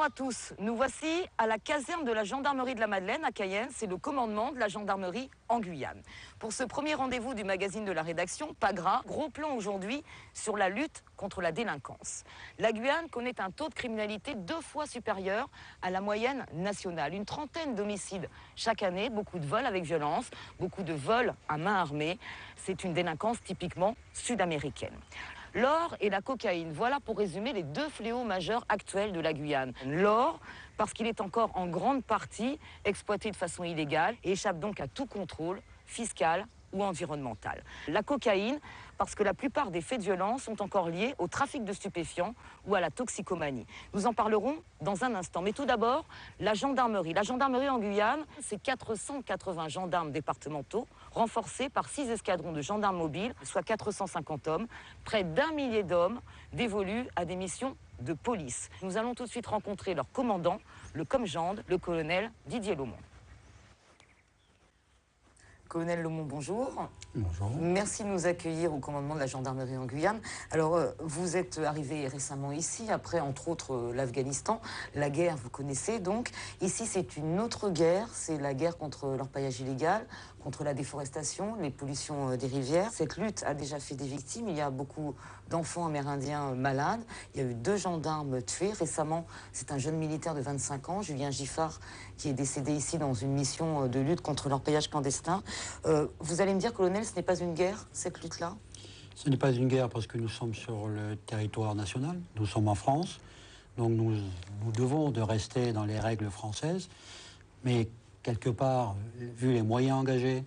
Bonjour à tous, nous voici à la caserne de la gendarmerie de la Madeleine à Cayenne, c'est le commandement de la gendarmerie en Guyane. Pour ce premier rendez-vous du magazine de la rédaction, Pas gras, gros plan aujourd'hui sur la lutte contre la délinquance. La Guyane connaît un taux de criminalité 2 fois supérieur à la moyenne nationale. Une trentaine d'homicides chaque année, beaucoup de vols avec violence, beaucoup de vols à main armée. C'est une délinquance typiquement sud-américaine. L'or et la cocaïne, voilà pour résumer les 2 fléaux majeurs actuels de la Guyane. L'or, parce qu'il est encore en grande partie exploité de façon illégale et échappe donc à tout contrôle fiscal ou environnemental. La cocaïne, parce que la plupart des faits de violence sont encore liés au trafic de stupéfiants ou à la toxicomanie. Nous en parlerons dans un instant. Mais tout d'abord, la gendarmerie. La gendarmerie en Guyane, c'est 480 gendarmes départementaux, renforcés par 6 escadrons de gendarmes mobiles, soit 450 hommes, près d'1 millier d'hommes dévolus à des missions de police. Nous allons tout de suite rencontrer leur commandant, le commandant, le colonel Didier Laumont. Colonel Laumont, bonjour. Bonjour. Merci de nous accueillir au commandement de la gendarmerie en Guyane. Alors, vous êtes arrivé récemment ici, après, entre autres, l'Afghanistan. La guerre, vous connaissez donc. Ici, c'est une autre guerre. C'est la guerre contre l'orpaillage illégal, contre la déforestation, les pollutions des rivières. Cette lutte a déjà fait des victimes. Il y a beaucoup d'enfants amérindiens malades. Il y a eu 2 gendarmes tués. Récemment, c'est un jeune militaire de 25 ans, Julien Giffard, qui est décédé ici dans une mission de lutte contre l'orpaillage clandestin. Vous allez me dire, colonel, ce n'est pas une guerre, cette lutte-là? Ce n'est pas une guerre parce que nous sommes sur le territoire national, nous sommes en France, donc nous devons de rester dans les règles françaises, mais quelque part, vu les moyens engagés,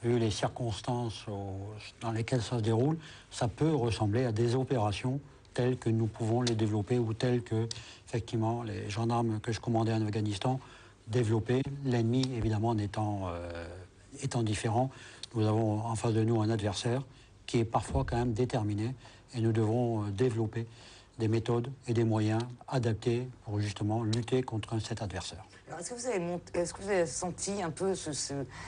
vu les circonstances dans lesquelles ça se déroule, ça peut ressembler à des opérations telles que nous pouvons les développer ou telles que, effectivement, les gendarmes que je commandais en Afghanistan développaient, l'ennemi, évidemment, étant différent. Nous avons en face de nous un adversaire qui est parfois quand même déterminé et nous devons développer des méthodes et des moyens adaptés pour justement lutter contre cet adversaire. Alors, est-ce que vous avez senti un peu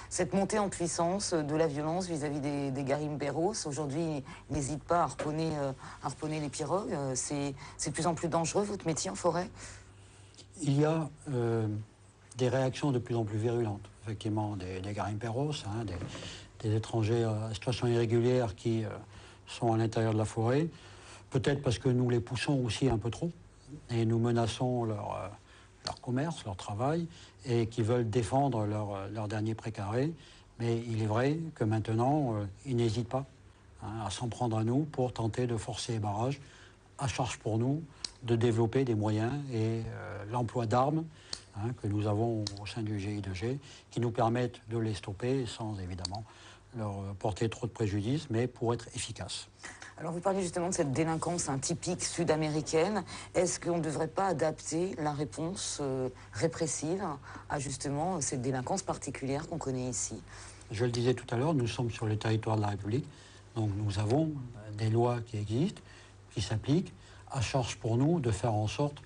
cette montée en puissance de la violence vis-à-vis des garimberos? Aujourd'hui, ils n'hésitent pas à harponner les pirogues. C'est de plus en plus dangereux, votre métier en forêt? Il y a des réactions de plus en plus virulentes, effectivement, des garimperos, des étrangers à situation irrégulière qui sont à l'intérieur de la forêt, peut-être parce que nous les poussons aussi un peu trop, et nous menaçons leur commerce, leur travail, et qui veulent défendre leur dernier précaré. Mais il est vrai que maintenant, ils n'hésitent pas à s'en prendre à nous pour tenter de forcer les barrages, à charge pour nous de développer des moyens et l'emploi d'armes que nous avons au sein du GI2G, qui nous permettent de les stopper sans évidemment leur porter trop de préjudice, mais pour être efficaces. Alors vous parlez justement de cette délinquance typique sud-américaine. Est-ce qu'on ne devrait pas adapter la réponse répressive à justement cette délinquance particulière qu'on connaît ici? Je le disais tout à l'heure, nous sommes sur le territoire de la République, donc nous avons des lois qui existent, qui s'appliquent, à charge pour nous de faire en sorte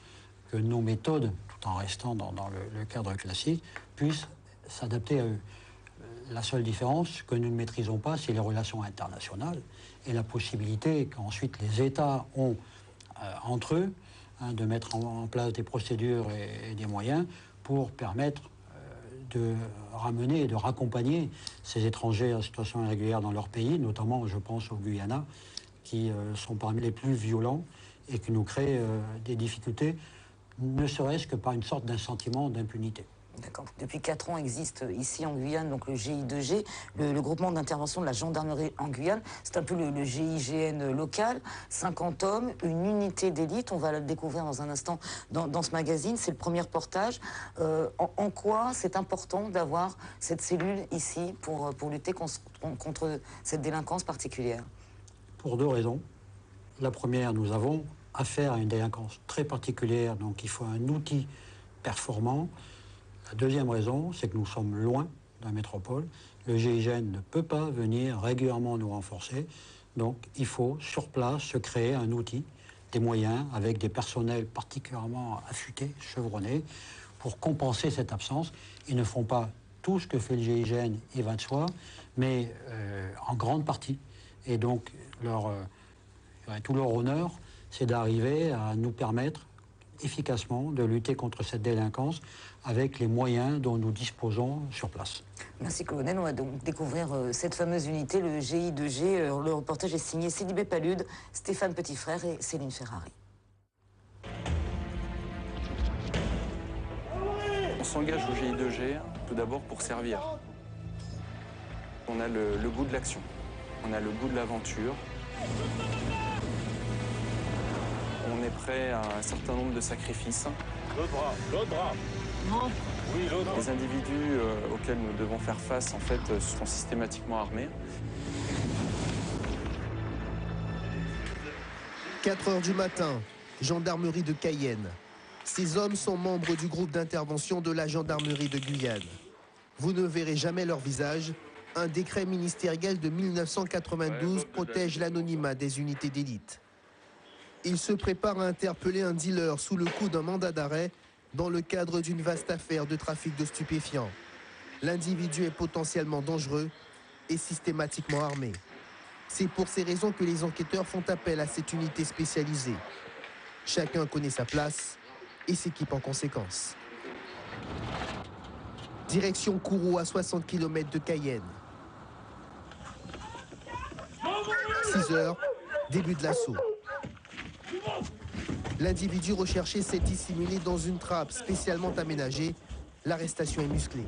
que nos méthodes, tout en restant dans le cadre classique, puissent s'adapter à eux. La seule différence que nous ne maîtrisons pas, c'est les relations internationales et la possibilité qu'ensuite les États ont entre eux de mettre en place des procédures et des moyens pour permettre de ramener et de raccompagner ces étrangers en situation irrégulière dans leur pays, notamment, je pense, au Guyana, qui sont parmi les plus violents et qui nous créent des difficultés, ne serait-ce que par une sorte d'un sentiment d'impunité. D'accord. Depuis 4 ans existe ici en Guyane donc le GI2G, le groupement d'intervention de la gendarmerie en Guyane. C'est un peu le GIGN local, 50 hommes, une unité d'élite. On va le découvrir dans un instant dans ce magazine. C'est le premier reportage. En quoi c'est important d'avoir cette cellule ici pour lutter contre cette délinquance particulière? Pour 2 raisons. La première, nous avons affaire à une délinquance très particulière, donc il faut un outil performant. La deuxième raison, c'est que nous sommes loin de la métropole. Le GIGN ne peut pas venir régulièrement nous renforcer. Donc, il faut, sur place, se créer un outil, des moyens, avec des personnels particulièrement affûtés, chevronnés, pour compenser cette absence. Ils ne font pas tout ce que fait le GIGN, il va de soi, mais en grande partie. Et donc, tout leur honneur, c'est d'arriver à nous permettre efficacement de lutter contre cette délinquance avec les moyens dont nous disposons sur place. Merci colonel, on va donc découvrir cette fameuse unité, le GI2G. Le reportage est signé Célibé Palude, Stéphane Petitfrère et Céline Ferrari. On s'engage au GI2G tout d'abord pour servir. On a le goût de l'action, on a le goût de l'aventure. On est prêt à un certain nombre de sacrifices. L'autre bras. Non. Oui, l'autre. Les individus auxquels nous devons faire face, en fait, sont systématiquement armés. 4 heures du matin, gendarmerie de Cayenne. Ces hommes sont membres du groupe d'intervention de la gendarmerie de Guyane. Vous ne verrez jamais leur visage. Un décret ministériel de 1992 protège l'anonymat des unités d'élite. Ils se préparent à interpeller un dealer sous le coup d'un mandat d'arrêt dans le cadre d'une vaste affaire de trafic de stupéfiants. L'individu est potentiellement dangereux et systématiquement armé. C'est pour ces raisons que les enquêteurs font appel à cette unité spécialisée. Chacun connaît sa place et s'équipe en conséquence. Direction Kourou à 60 km de Cayenne. 6 heures, début de l'assaut. L'individu recherché s'est dissimulé dans une trappe spécialement aménagée. L'arrestation est musclée.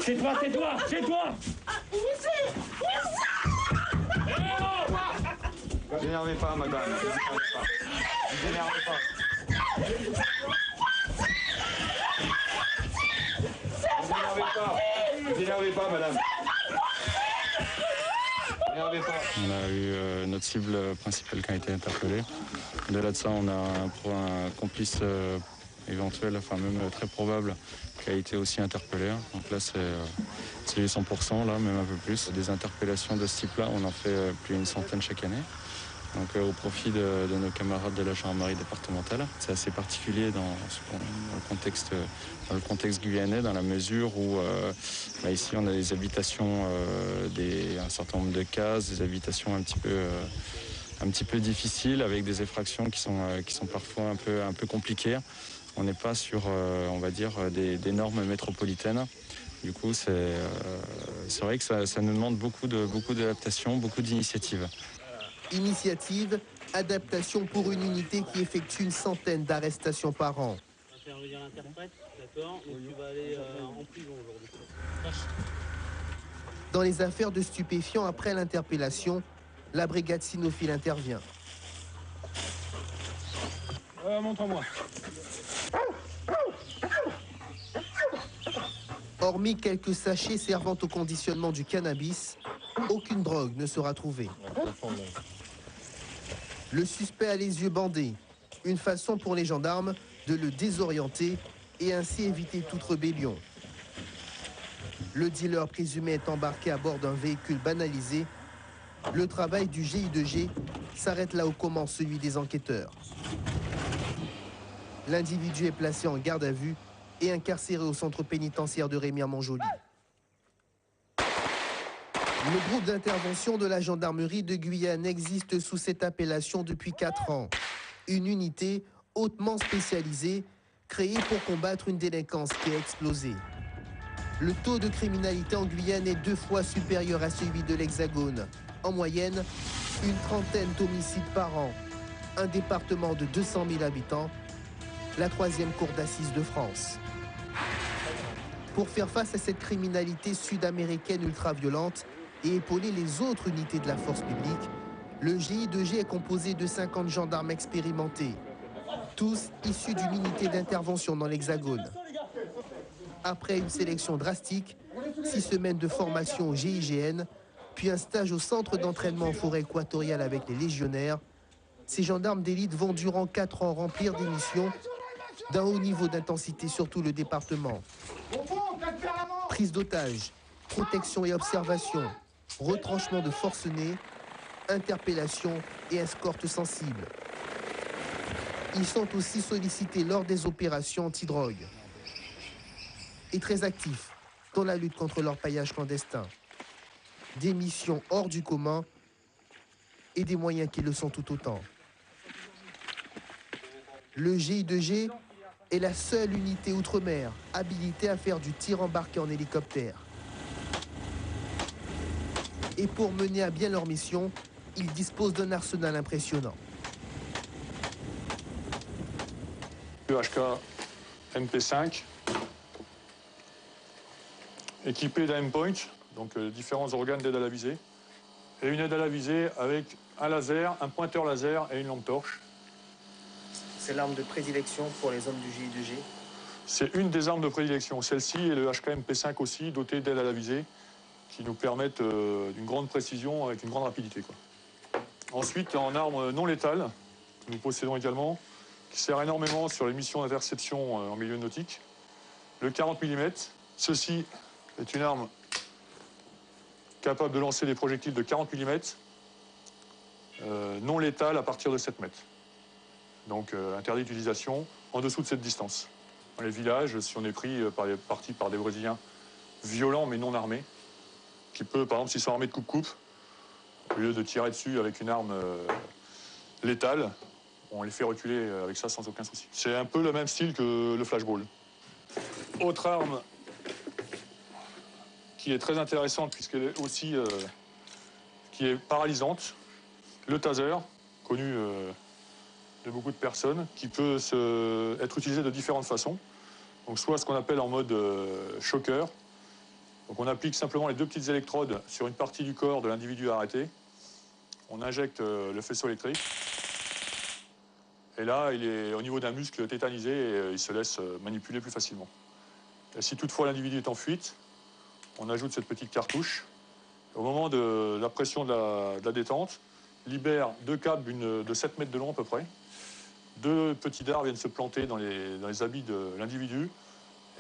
C'est toi, c'est toi, c'est toi. Ne vous énervez pas, madame. Ne vous énervez pas. Ne vous énervez pas. Ne vous énervez pas, madame. On a eu notre cible principale qui a été interpellée. Au-delà de ça, on a un complice éventuel, enfin même très probable, qui a été aussi interpellé. Donc là, c'est les 100%, là, même un peu plus. Des interpellations de ce type-là, on en fait plus d'une centaine chaque année. Donc au profit de nos camarades de la gendarmerie départementale. C'est assez particulier dans le contexte guyanais, dans la mesure où ici on a des habitations, un certain nombre de cases, des habitations un petit peu difficiles, avec des effractions qui sont parfois un peu compliquées. On n'est pas sur, on va dire, des normes métropolitaines. Du coup, c'est vrai que ça nous demande beaucoup d'adaptation, beaucoup d'initiatives. Initiative, adaptation pour une unité qui effectue une centaine d'arrestations par an. Intervenir l'interprète, d'accord, donc tu vas aller en prison aujourd'hui. Dans les affaires de stupéfiants, après l'interpellation, la brigade cynophile intervient. Montre-moi. Hormis quelques sachets servant au conditionnement du cannabis, aucune drogue ne sera trouvée. Le suspect a les yeux bandés, une façon pour les gendarmes de le désorienter et ainsi éviter toute rébellion. Le dealer présumé est embarqué à bord d'un véhicule banalisé. Le travail du GI2G s'arrête là où commence celui des enquêteurs. L'individu est placé en garde à vue et incarcéré au centre pénitentiaire de Remire-Montjoly. Le groupe d'intervention de la gendarmerie de Guyane existe sous cette appellation depuis 4 ans. Une unité hautement spécialisée, créée pour combattre une délinquance qui a explosé. Le taux de criminalité en Guyane est 2 fois supérieur à celui de l'Hexagone. En moyenne, une trentaine d'homicides par an. Un département de 200 000 habitants, la 3e cour d'assises de France. Pour faire face à cette criminalité sud-américaine ultra-violente et épauler les autres unités de la force publique, le GI2G est composé de 50 gendarmes expérimentés, tous issus d'une unité d'intervention dans l'Hexagone. Après une sélection drastique, 6 semaines de formation au GIGN, puis un stage au centre d'entraînement en forêt équatoriale avec les légionnaires, ces gendarmes d'élite vont durant 4 ans remplir des missions d'un haut niveau d'intensité sur tout le département. Prise d'otages, protection et observation, retranchement de forcenés, interpellation et escorte sensible. Ils sont aussi sollicités lors des opérations anti-drogue et très actifs dans la lutte contre l'orpaillage clandestin. Des missions hors du commun et des moyens qui le sont tout autant. Le GI2G est la seule unité outre-mer habilitée à faire du tir embarqué en hélicoptère. Et pour mener à bien leur mission, ils disposent d'un arsenal impressionnant. Le HK MP5, équipé d'un M-Point, donc différents organes d'aide à la visée, et une aide à la visée avec un laser, un pointeur laser et une lampe torche. C'est l'arme de prédilection pour les hommes du GI2G. C'est une des armes de prédilection. Celle-ci et le HK MP5 aussi, doté d'aide à la visée, qui nous permettent d'une grande précision avec une grande rapidité, quoi. Ensuite, en arme non létale, que nous possédons également, qui sert énormément sur les missions d'interception en milieu nautique, le 40 mm. Ceci est une arme capable de lancer des projectiles de 40 mm, non létale à partir de 7 mètres. Donc interdit d'utilisation en dessous de cette distance. Dans les villages, si on est parti par des Brésiliens violents mais non armés, qui peut, par exemple, s'ils sont armés de coupe-coupe, au lieu de tirer dessus avec une arme létale, on les fait reculer avec ça sans aucun souci. C'est un peu le même style que le flashball. Autre arme qui est très intéressante puisqu'elle est aussi qui est paralysante, le taser, connu de beaucoup de personnes, qui peut être utilisé de différentes façons. Donc soit ce qu'on appelle en mode choker. Donc on applique simplement les deux petites électrodes sur une partie du corps de l'individu arrêté. On injecte le faisceau électrique. Et là, il est au niveau d'un muscle tétanisé et il se laisse manipuler plus facilement. Et si toutefois l'individu est en fuite, on ajoute cette petite cartouche. Au moment de la pression de la détente, libère deux câbles de 7 mètres de long à peu près. Deux petits dards viennent se planter dans les habits de l'individu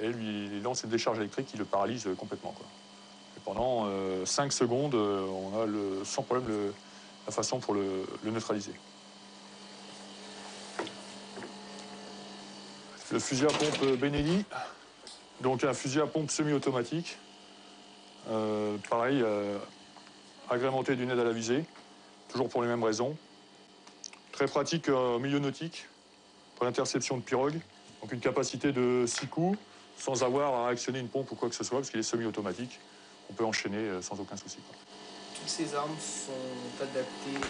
et lui lance une décharge électrique qui le paralyse complètement, quoi. Et pendant 5 secondes, on a sans problème la façon pour le neutraliser. Le fusil à pompe Benelli, donc un fusil à pompe semi-automatique, pareil, agrémenté d'une aide à la visée, toujours pour les mêmes raisons. Très pratique au milieu nautique, pour l'interception de pirogues, donc une capacité de 6 coups, sans avoir à actionner une pompe ou quoi que ce soit, parce qu'il est semi-automatique. On peut enchaîner sans aucun souci, quoi. Toutes ces armes sont adaptées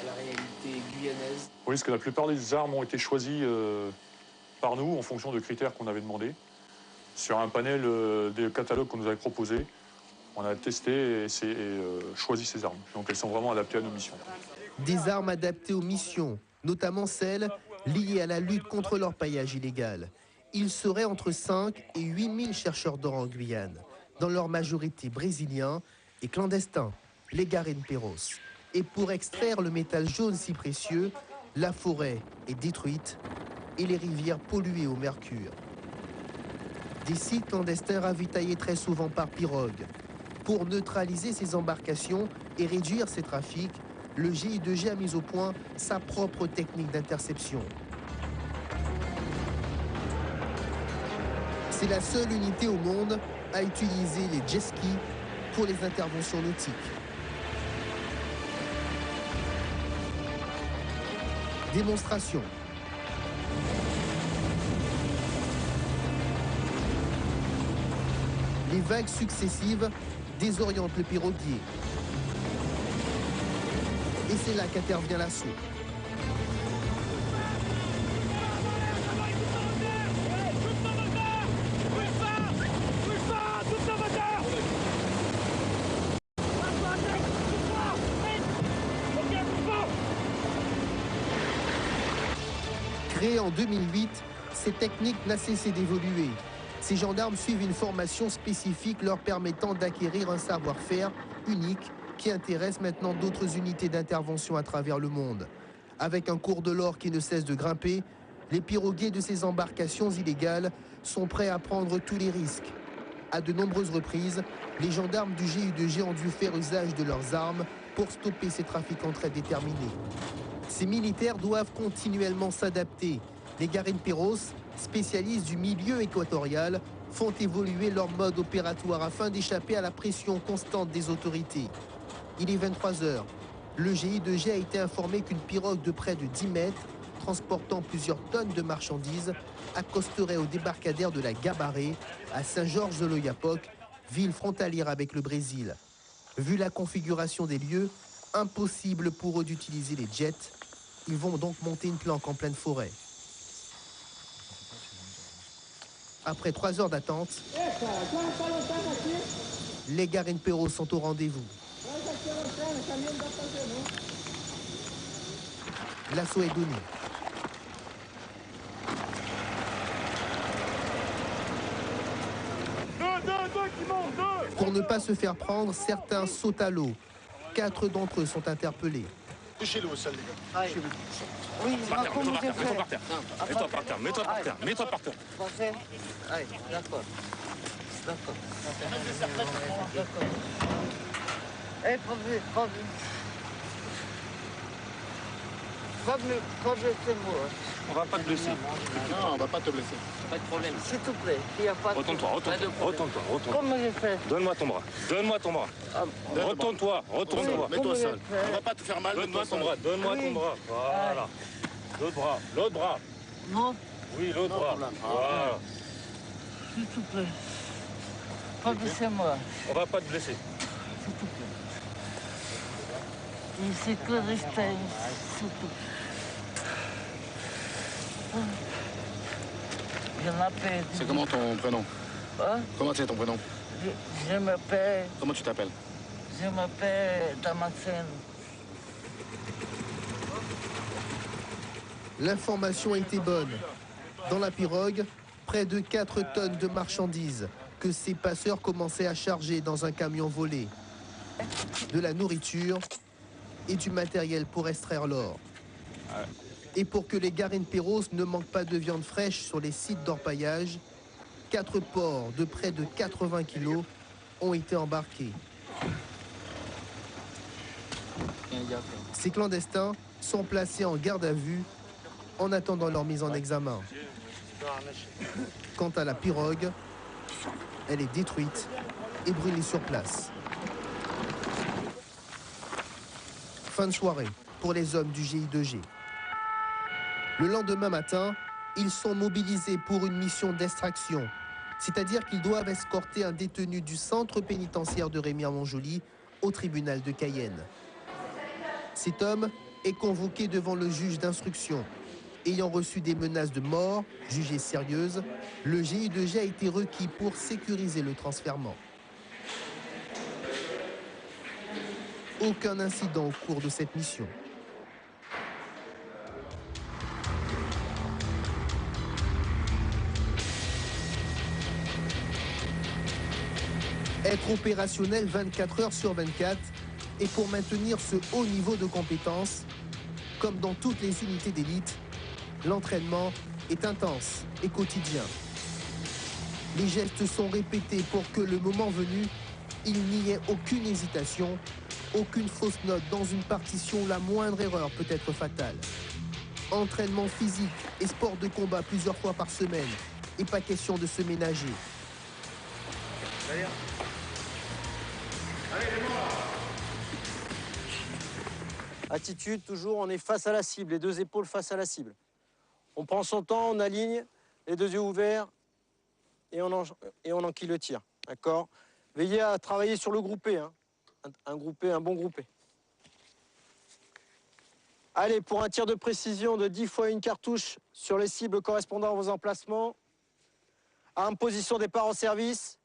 à la réalité guyanaise. Oui, parce que la plupart des armes ont été choisies par nous en fonction de critères qu'on avait demandés. Sur un panel des catalogues qu'on nous avait proposés, on a testé et choisi ces armes. Donc elles sont vraiment adaptées à nos missions. Des armes adaptées aux missions, notamment celles liées à la lutte contre l'orpaillage illégal. Il serait entre 5 et 8 000 chercheurs d'or en Guyane, dans leur majorité brésiliens et clandestins, les garimpeiros. Et pour extraire le métal jaune si précieux, la forêt est détruite et les rivières polluées au mercure. Des sites clandestins ravitaillés très souvent par pirogue. Pour neutraliser ces embarcations et réduire ces trafics, le GI2G a mis au point sa propre technique d'interception. C'est la seule unité au monde à utiliser les jet skis pour les interventions nautiques. Démonstration. Les vagues successives désorientent le piroguier. Et c'est là qu'intervient l'assaut. Créée en 2008, cette technique n'a cessé d'évoluer. Ces gendarmes suivent une formation spécifique leur permettant d'acquérir un savoir-faire unique qui intéresse maintenant d'autres unités d'intervention à travers le monde. Avec un cours de l'or qui ne cesse de grimper, les piroguiers de ces embarcations illégales sont prêts à prendre tous les risques. À de nombreuses reprises, les gendarmes du GI2G ont dû faire usage de leurs armes pour stopper ces trafiquants très déterminés. Ces militaires doivent continuellement s'adapter. Les Garimperos, spécialistes du milieu équatorial, font évoluer leur mode opératoire afin d'échapper à la pression constante des autorités. Il est 23 h. Le GI2G a été informé qu'une pirogue de près de 10 mètres, transportant plusieurs tonnes de marchandises, accosterait au débarcadère de la Gabaré, à Saint-Georges-de-l'Oyapock, ville frontalière avec le Brésil. Vu la configuration des lieux, impossible pour eux d'utiliser les jets. Ils vont donc monter une planque en pleine forêt. Après 3 heures d'attente, les Garimperos sont au rendez-vous. L'assaut est donné. Pour ne pas se faire prendre, certains sautent à l'eau. 4 d'entre eux sont interpellés. Touchez-le au sol, les gars. Oui, Mets-toi par terre, mets-toi par terre. Mets-toi par terre, mets-toi par terre. Allez, d'accord. D'accord. Eh, pas vu. Pas blessé, moi. On va pas te blesser. Non, on va pas te blesser. Pas de problème. S'il te plaît, il n'y a pas de Retourne-toi. Comment j'ai fait? Donne-moi ton bras. Retourne-toi. Mets-toi au sol. On va pas te faire mal. Donne-moi ton bras. Voilà. L'autre bras. Non. Oui, l'autre bras. Voilà. S'il te plaît. Pas blessé, moi. On va pas te blesser. S'il te plaît. Il s'est que resté. S'il te plaît. Je m'appelle. C'est comment ton prénom? Hein? Comment c'est ton prénom? Je m'appelle. Comment tu t'appelles? Je m'appelle Damascène. L'information était bonne. Dans la pirogue, près de 4 tonnes de marchandises que ces passeurs commençaient à charger dans un camion volé. De la nourriture et du matériel pour extraire l'or. Et pour que les Garimperos ne manquent pas de viande fraîche sur les sites d'orpaillage, 4 porcs de près de 80 kilos ont été embarqués. Ces clandestins sont placés en garde à vue en attendant leur mise en examen. Quant à la pirogue, elle est détruite et brûlée sur place. Fin de soirée pour les hommes du GI2G. Le lendemain matin, ils sont mobilisés pour une mission d'extraction, c'est-à-dire qu'ils doivent escorter un détenu du centre pénitentiaire de Remire-Montjoly au tribunal de Cayenne. Cet homme est convoqué devant le juge d'instruction. Ayant reçu des menaces de mort, jugées sérieuses, le GI2G a été requis pour sécuriser le transfèrement. Aucun incident au cours de cette mission. Être opérationnel 24 heures sur 24 et pour maintenir ce haut niveau de compétence, comme dans toutes les unités d'élite, l'entraînement est intense et quotidien. Les gestes sont répétés pour que le moment venu, il n'y ait aucune hésitation, aucune fausse note dans une partition où la moindre erreur peut être fatale. Entraînement physique et sport de combat plusieurs fois par semaine et pas question de se ménager. Attitude, toujours, on est face à la cible, les 2 épaules face à la cible. On prend son temps, on aligne, les 2 yeux ouverts et on enquille le tir. D'accord? Veillez à travailler sur le groupé, hein. Un bon groupé. Allez, pour un tir de précision de 10 fois une cartouche sur les cibles correspondant à vos emplacements. Arme position départ en service.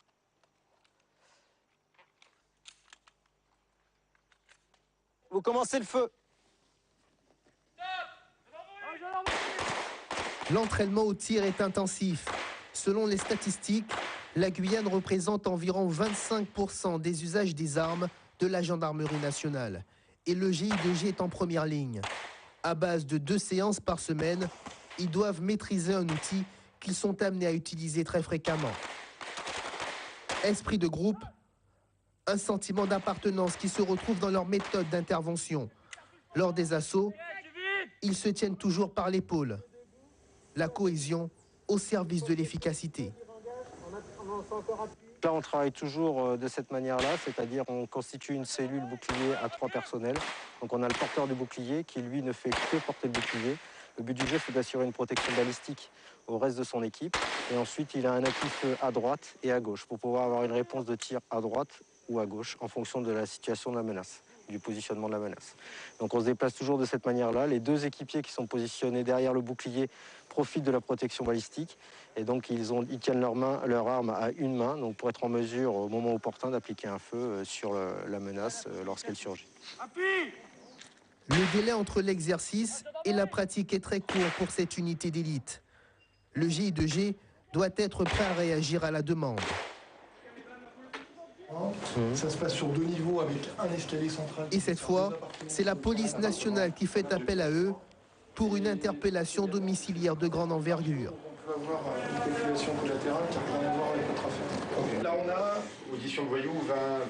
Vous commencez le feu. L'entraînement au tir est intensif. Selon les statistiques, la Guyane représente environ 25% des usages des armes de la gendarmerie nationale. Et le GI2G est en première ligne. À base de 2 séances par semaine, ils doivent maîtriser un outil qu'ils sont amenés à utiliser très fréquemment. Esprit de groupe, un sentiment d'appartenance qui se retrouve dans leur méthode d'intervention. Lors des assauts, ils se tiennent toujours par l'épaule. La cohésion au service de l'efficacité. Là, on travaille toujours de cette manière-là, c'est-à-dire on constitue une cellule bouclier à 3 personnels. Donc on a le porteur du bouclier qui, lui, ne fait que porter le bouclier. Le but du jeu, c'est d'assurer une protection balistique au reste de son équipe. Et ensuite, il a un appui-feu à droite et à gauche pour pouvoir avoir une réponse de tir à droite ou à gauche en fonction de la situation de la menace, du positionnement de la menace. Donc on se déplace toujours de cette manière-là. Les 2 équipiers qui sont positionnés derrière le bouclier profitent de la protection balistique et donc ils tiennent leur arme à une main donc pour être en mesure au moment opportun d'appliquer un feu sur la menace lorsqu'elle surgit. Le délai entre l'exercice et la pratique est très court pour cette unité d'élite. Le GI2G doit être prêt à réagir à la demande. Ça se passe sur 2 niveaux avec un escalier central. Et cette fois, c'est la police nationale qui fait appel à eux pour une interpellation domiciliaire de grande envergure. On peut avoir une population collatérale qui n'a rien à voir avec notre affaire. Là, on a, audition de voyous,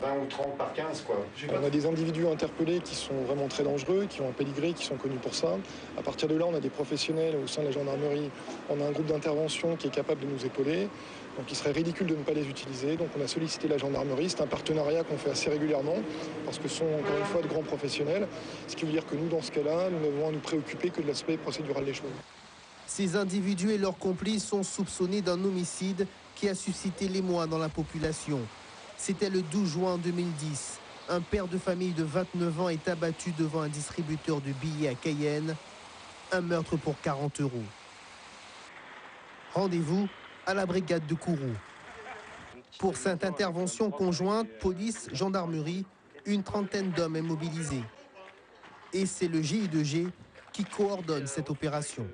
20 ou 30 par 15, quoi. On a des individus interpellés qui sont vraiment très dangereux, qui ont un pédigré, qui sont connus pour ça. À partir de là, on a des professionnels au sein de la gendarmerie. On a un groupe d'intervention qui est capable de nous épauler. Donc il serait ridicule de ne pas les utiliser. Donc on a sollicité la gendarmerie. C'est un partenariat qu'on fait assez régulièrement parce que ce sont encore une fois de grands professionnels. Ce qui veut dire que nous, dans ce cas-là, nous n'avons à nous préoccuper que de l'aspect procédural des choses. Ces individus et leurs complices sont soupçonnés d'un homicide qui a suscité l'émoi dans la population. C'était le 12 juin 2010. Un père de famille de 29 ans est abattu devant un distributeur de billets à Cayenne. Un meurtre pour 40 €. Rendez-vous à la brigade de Kourou. Pour cette intervention conjointe, police, gendarmerie, une trentaine d'hommes est mobilisée. Et c'est le GI2G qui coordonne cette opération.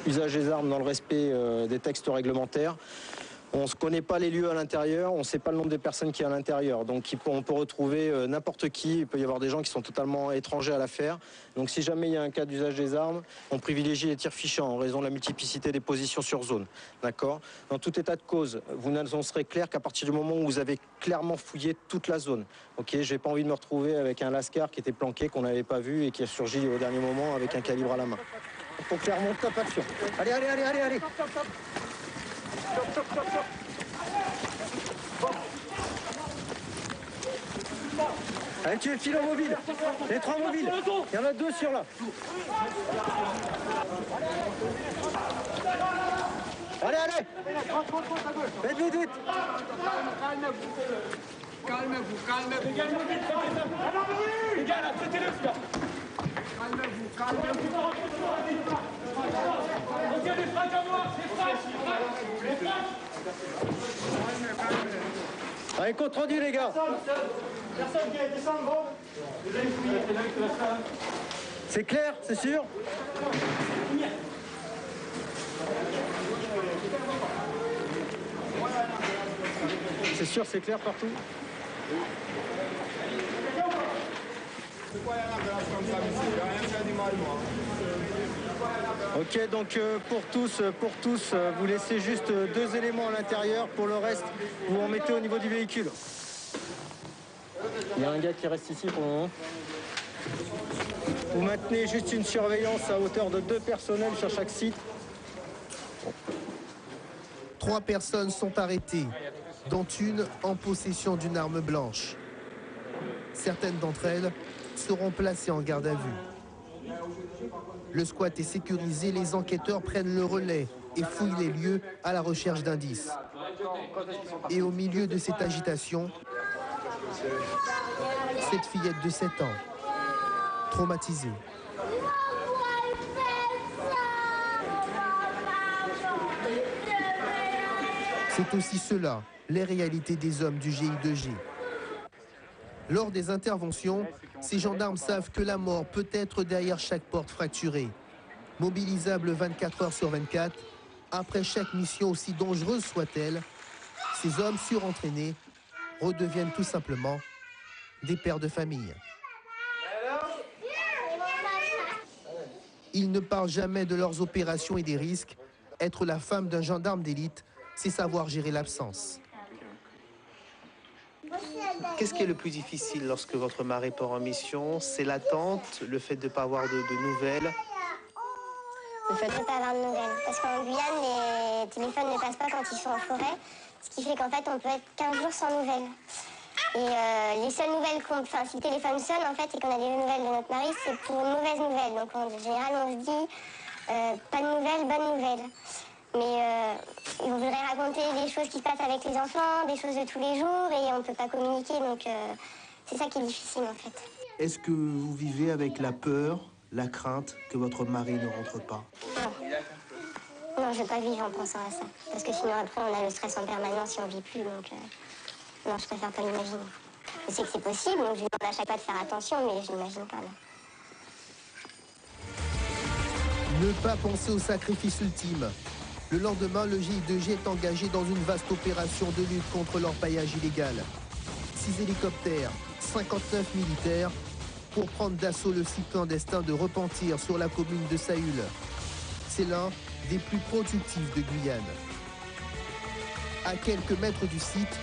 Usage des armes dans le respect des textes réglementaires. On ne connaît pas les lieux à l'intérieur, on ne sait pas le nombre de personnes qui est à l'intérieur. Donc on peut retrouver n'importe qui, il peut y avoir des gens qui sont totalement étrangers à l'affaire. Donc si jamais il y a un cas d'usage des armes, on privilégie les tirs fichants en raison de la multiplicité des positions sur zone. D'accord ? Dans tout état de cause, vous n'annoncerez clair qu'à partir du moment où vous avez clairement fouillé toute la zone. Ok, j'ai pas envie de me retrouver avec un lascar qui était planqué, qu'on n'avait pas vu et qui a surgi au dernier moment avec un calibre à la main. Donc clairement, top action. Allez, allez, allez, allez, allez. Stop, stop, stop, stop. Allez, tu es le filet mobile. Les 3 mobiles. Il y en a 2 sur là. Allez, allez. Vite, vite, vite. Calmez-vous, calmez-vous. Les gars, là, traitez-le, là. Calmez-vous, calmez-vous. On tient les frags à moi, les frags. Allez, compte rendu, les gars. Personne qui a été sans gros. C'est clair, c'est sûr? C'est sûr, c'est clair partout? Ok, donc pour tous, vous laissez juste 2 éléments à l'intérieur. Pour le reste, vous en mettez au niveau du véhicule. Il y a un gars qui reste ici pour le moment. Vous maintenez juste une surveillance à hauteur de 2 personnels sur chaque site. 3 personnes sont arrêtées, dont une en possession d'une arme blanche. Certaines d'entre elles seront placées en garde à vue. Le squat est sécurisé, les enquêteurs prennent le relais et fouillent les lieux à la recherche d'indices. Et au milieu de cette agitation, cette fillette de 7 ans, traumatisée. C'est aussi cela, les réalités des hommes du GI2G. Lors des interventions, ces gendarmes savent que la mort peut être derrière chaque porte fracturée. Mobilisables 24 heures sur 24, après chaque mission aussi dangereuse soit-elle, ces hommes surentraînés redeviennent tout simplement des pères de famille. Ils ne parlent jamais de leurs opérations et des risques. Être la femme d'un gendarme d'élite, c'est savoir gérer l'absence. Qu'est-ce qui est le plus difficile lorsque votre mari part en mission? C'est l'attente, le fait de ne pas avoir de nouvelles? Le fait de ne pas avoir de nouvelles. Parce qu'en Guyane, les téléphones ne passent pas quand ils sont en forêt. Ce qui fait qu'en fait, on peut être 15 jours sans nouvelles. Et les seules nouvelles si le téléphone sonne, en fait, et qu'on a des nouvelles de notre mari, c'est pour une mauvaise nouvelle. Donc en général, on se dit, pas de nouvelles, bonne nouvelle. Mais on voudrait raconter des choses qui se passent avec les enfants, des choses de tous les jours, et on ne peut pas communiquer. Donc c'est ça qui est difficile, en fait. Est-ce que vous vivez avec la peur, la crainte que votre mari ne rentre pas? Non, je ne veux pas vivre en pensant à ça. Parce que sinon, après, on a le stress en permanence si on ne vit plus. Donc, non, je préfère pas l'imaginer. Je sais que c'est possible, donc je lui demande à chaque fois de faire attention, mais je n'imagine pas, là. Ne pas penser au sacrifice ultime. Le lendemain, le GI2G est engagé dans une vaste opération de lutte contre l'orpaillage illégal. 6 hélicoptères, 59 militaires, pour prendre d'assaut le site clandestin de Repentir sur la commune de Saül. C'est l'un des plus productifs de Guyane. À quelques mètres du site,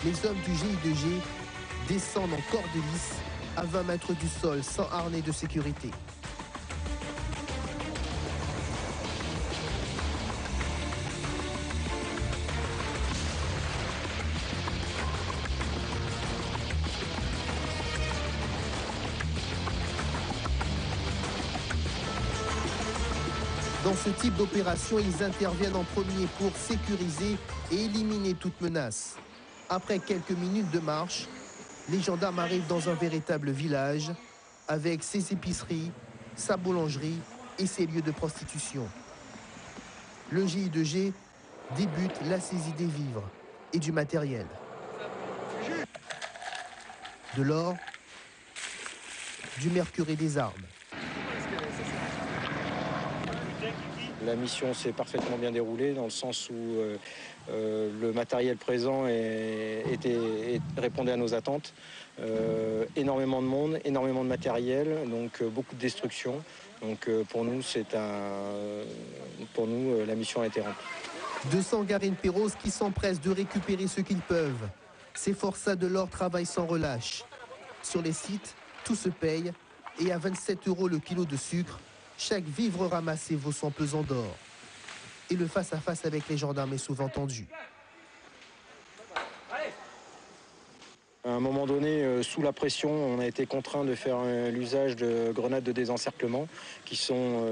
les hommes du GI2G descendent en corde lisse à 20 mètres du sol sans harnais de sécurité. Dans ce type d'opération, ils interviennent en premier pour sécuriser et éliminer toute menace. Après quelques minutes de marche, les gendarmes arrivent dans un véritable village avec ses épiceries, sa boulangerie et ses lieux de prostitution. Le GI2G débute la saisie des vivres et du matériel. De l'or, du mercure et des armes. La mission s'est parfaitement bien déroulée dans le sens où le matériel présent répondait à nos attentes. Énormément de monde, énormément de matériel, donc beaucoup de destruction. Donc pour nous, la mission a été remplie. 200 Garine-Perros qui s'empressent de récupérer ce qu'ils peuvent. Ces forçats de l'or travaillent sans relâche. Sur les sites, tout se paye et à 27 € le kilo de sucre, chaque vivre ramassé vaut son pesant d'or. Et le face-à-face avec les gendarmes est souvent tendu. À un moment donné, sous la pression, on a été contraint de faire l'usage de grenades de désencerclement qui sont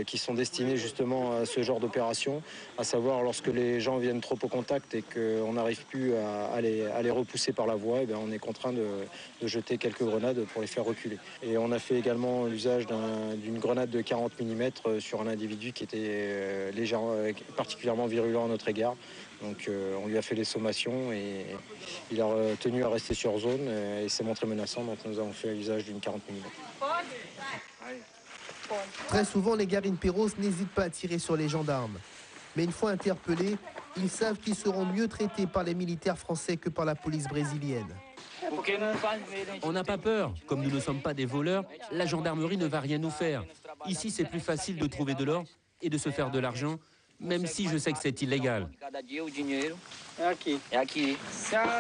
qui sont destinées justement à ce genre d'opération, à savoir lorsque les gens viennent trop au contact et qu'on n'arrive plus à les repousser par la voie, on est contraint de jeter quelques grenades pour les faire reculer. Et on a fait également l'usage d'une grenade de 40 mm sur un individu qui était particulièrement virulent à notre égard. Donc on lui a fait les sommations et il a tenu à rester sur zone et s'est montré menaçant, donc nous avons fait l'usage d'une 40 mm. Très souvent, les Garine-Perros n'hésitent pas à tirer sur les gendarmes. Mais une fois interpellés, ils savent qu'ils seront mieux traités par les militaires français que par la police brésilienne. On n'a pas peur. Comme nous ne sommes pas des voleurs, la gendarmerie ne va rien nous faire. Ici, c'est plus facile de trouver de l'or et de se faire de l'argent, même si je sais que c'est illégal.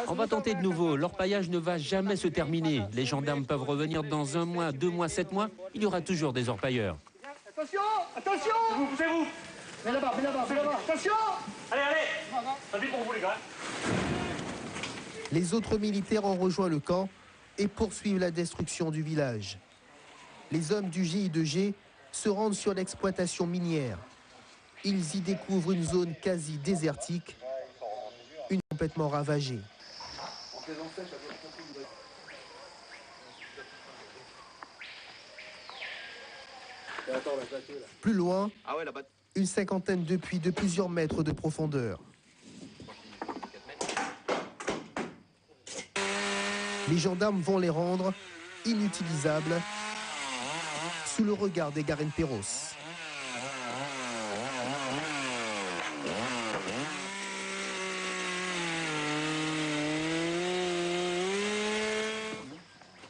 On va tenter de nouveau. L'orpaillage ne va jamais se terminer. Les gendarmes peuvent revenir dans 1 mois, 2 mois, 7 mois. Il y aura toujours des orpailleurs. Attention, attention. Poussez-vous. Mets là-bas, attention. Allez, ça vit pour vous les gars. Les autres militaires ont rejoint le camp et poursuivent la destruction du village. Les hommes du GI2G se rendent sur l'exploitation minière. Ils y découvrent une zone quasi désertique, une complètement ravagée. Plus loin, une cinquantaine de puits de plusieurs mètres de profondeur. Les gendarmes vont les rendre inutilisables sous le regard des Garine-Perros.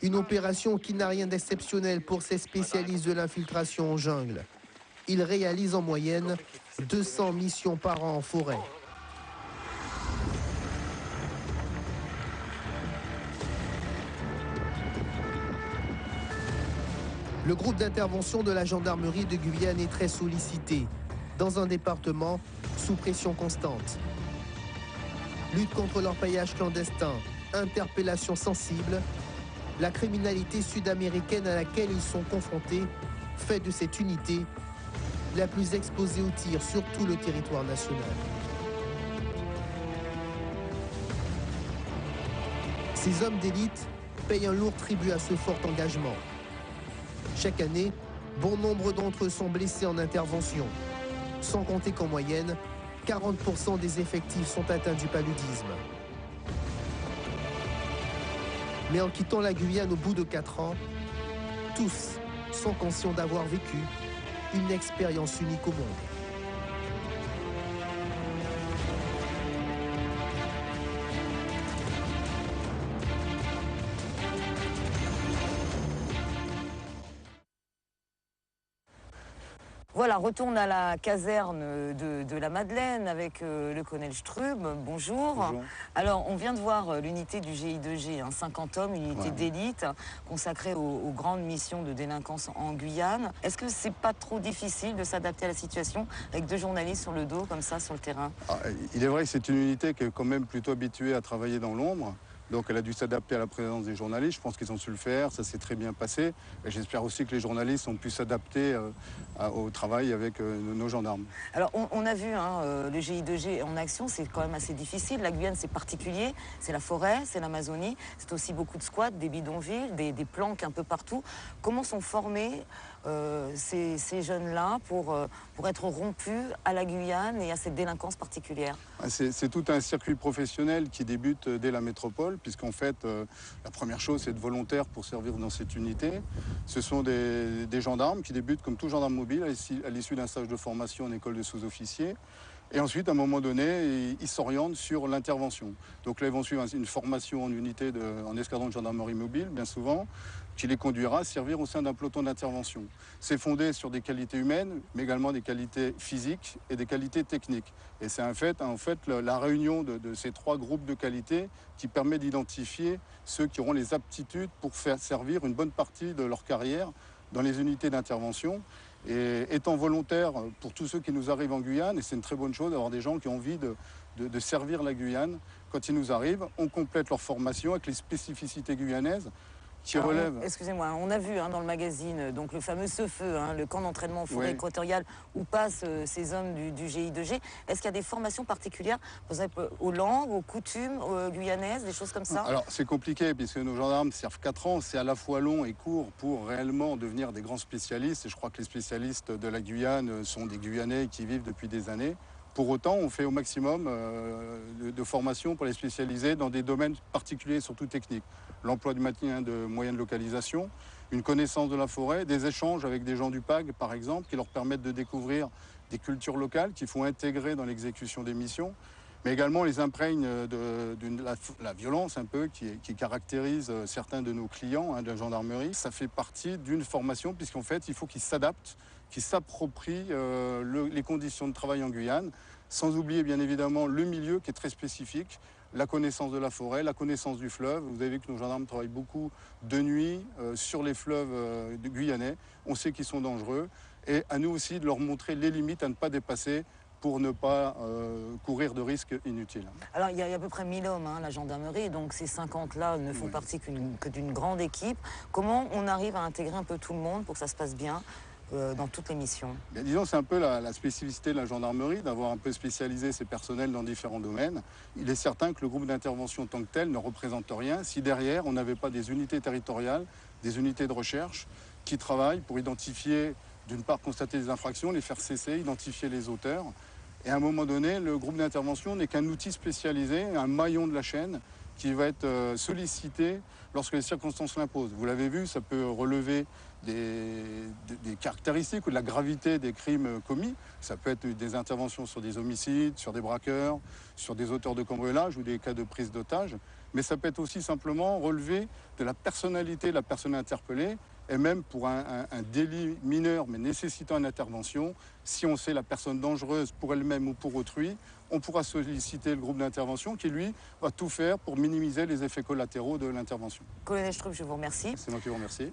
Une opération qui n'a rien d'exceptionnel pour ces spécialistes de l'infiltration en jungle. Ils réalisent en moyenne 200 missions par an en forêt. Le groupe d'intervention de la gendarmerie de Guyane est très sollicité, dans un département sous pression constante. Lutte contre l'orpaillage clandestin, interpellation sensible, la criminalité sud-américaine à laquelle ils sont confrontés fait de cette unité la plus exposée aux tirs sur tout le territoire national. Ces hommes d'élite payent un lourd tribut à ce fort engagement. Chaque année, bon nombre d'entre eux sont blessés en intervention, sans compter qu'en moyenne, 40% des effectifs sont atteints du paludisme. Mais en quittant la Guyane au bout de 4 ans, tous sont conscients d'avoir vécu une expérience unique au monde. Voilà, retourne à la caserne de la Madeleine avec le colonel Strub. Bonjour. Bonjour. Alors, on vient de voir l'unité du GI2G, 50 hommes, une unité d'élite consacrée aux grandes missions de délinquance en Guyane. Est-ce que c'est pas trop difficile de s'adapter à la situation avec 2 journalistes sur le dos, comme ça, sur le terrain? Il est vrai que c'est une unité qui est quand même plutôt habituée à travailler dans l'ombre. Donc elle a dû s'adapter à la présence des journalistes. Je pense qu'ils ont su le faire, ça s'est très bien passé. Et j'espère aussi que les journalistes ont pu s'adapter au travail avec nos gendarmes. Alors on a vu le GI2G en action, c'est quand même assez difficile. La Guyane c'est particulier, c'est la forêt, c'est l'Amazonie, c'est aussi beaucoup de squats, des bidonvilles, des planques un peu partout. Comment sont formés ces jeunes-là pour être rompus à la Guyane et à cette délinquance particulière? C'est tout un circuit professionnel qui débute dès la métropole, puisqu'en fait, la première chose, c'est être volontaire pour servir dans cette unité. Ce sont des gendarmes qui débutent comme tout gendarme mobile à l'issue d'un stage de formation en école de sous-officiers. Et ensuite, à un moment donné, ils s'orientent sur l'intervention. Donc là, ils vont suivre une formation en unité, en escadron de gendarmerie mobile, bien souvent, qui les conduira à servir au sein d'un peloton d'intervention. C'est fondé sur des qualités humaines, mais également des qualités physiques et des qualités techniques. Et c'est en fait la réunion de ces 3 groupes de qualités qui permet d'identifier ceux qui auront les aptitudes pour faire servir une bonne partie de leur carrière dans les unités d'intervention. Et étant volontaire pour tous ceux qui nous arrivent en Guyane, et c'est une très bonne chose d'avoir des gens qui ont envie de servir la Guyane, quand ils nous arrivent, on complète leur formation avec les spécificités guyanaises qui relèvent. Excusez-moi, on a vu dans le magazine donc le fameux Feu, le camp d'entraînement en forêt équatoriale où passent ces hommes du GI2G. Est-ce qu'il y a des formations particulières, par exemple, aux langues, aux coutumes guyanaises, des choses comme ça? Alors c'est compliqué puisque nos gendarmes servent 4 ans, c'est à la fois long et court pour réellement devenir des grands spécialistes. Et je crois que les spécialistes de la Guyane sont des Guyanais qui vivent depuis des années. Pour autant, on fait au maximum de formation pour les spécialiser dans des domaines particuliers, surtout techniques. L'emploi du maintien de moyens de localisation, une connaissance de la forêt, des échanges avec des gens du PAG, par exemple, qui leur permettent de découvrir des cultures locales qu'il faut intégrer dans l'exécution des missions, mais également les imprègne de la violence un peu qui caractérise certains de nos clients de la gendarmerie. Ça fait partie d'une formation, puisqu'en fait, il faut qu'ils s'adaptent, qui s'approprient les conditions de travail en Guyane, sans oublier bien évidemment le milieu qui est très spécifique, la connaissance de la forêt, la connaissance du fleuve. Vous avez vu que nos gendarmes travaillent beaucoup de nuit sur les fleuves guyanais. On sait qu'ils sont dangereux et à nous aussi de leur montrer les limites à ne pas dépasser pour ne pas courir de risques inutiles. Alors il y a à peu près 1000 hommes, la gendarmerie, donc ces 50-là ne font partie que d'une grande équipe. Comment on arrive à intégrer un peu tout le monde pour que ça se passe bien dans toutes les missions? Bien, disons, c'est un peu la spécificité de la gendarmerie, d'avoir un peu spécialisé ses personnels dans différents domaines. Il est certain que le groupe d'intervention en tant que tel ne représente rien si derrière on n'avait pas des unités territoriales, des unités de recherche qui travaillent pour identifier, d'une part, constater des infractions, les faire cesser, identifier les auteurs. Et à un moment donné, le groupe d'intervention n'est qu'un outil spécialisé, un maillon de la chaîne qui va être sollicité lorsque les circonstances l'imposent. Vous l'avez vu, ça peut relever des caractéristiques ou de la gravité des crimes commis. Ça peut être des interventions sur des homicides, sur des braqueurs, sur des auteurs de cambriolage ou des cas de prise d'otage. Mais ça peut être aussi simplement relever de la personnalité de la personne interpellée et même pour un délit mineur mais nécessitant une intervention, si on sait la personne dangereuse pour elle-même ou pour autrui, on pourra solliciter le groupe d'intervention qui, lui, va tout faire pour minimiser les effets collatéraux de l'intervention. Colonel Strub, je vous remercie. C'est moi qui vous remercie.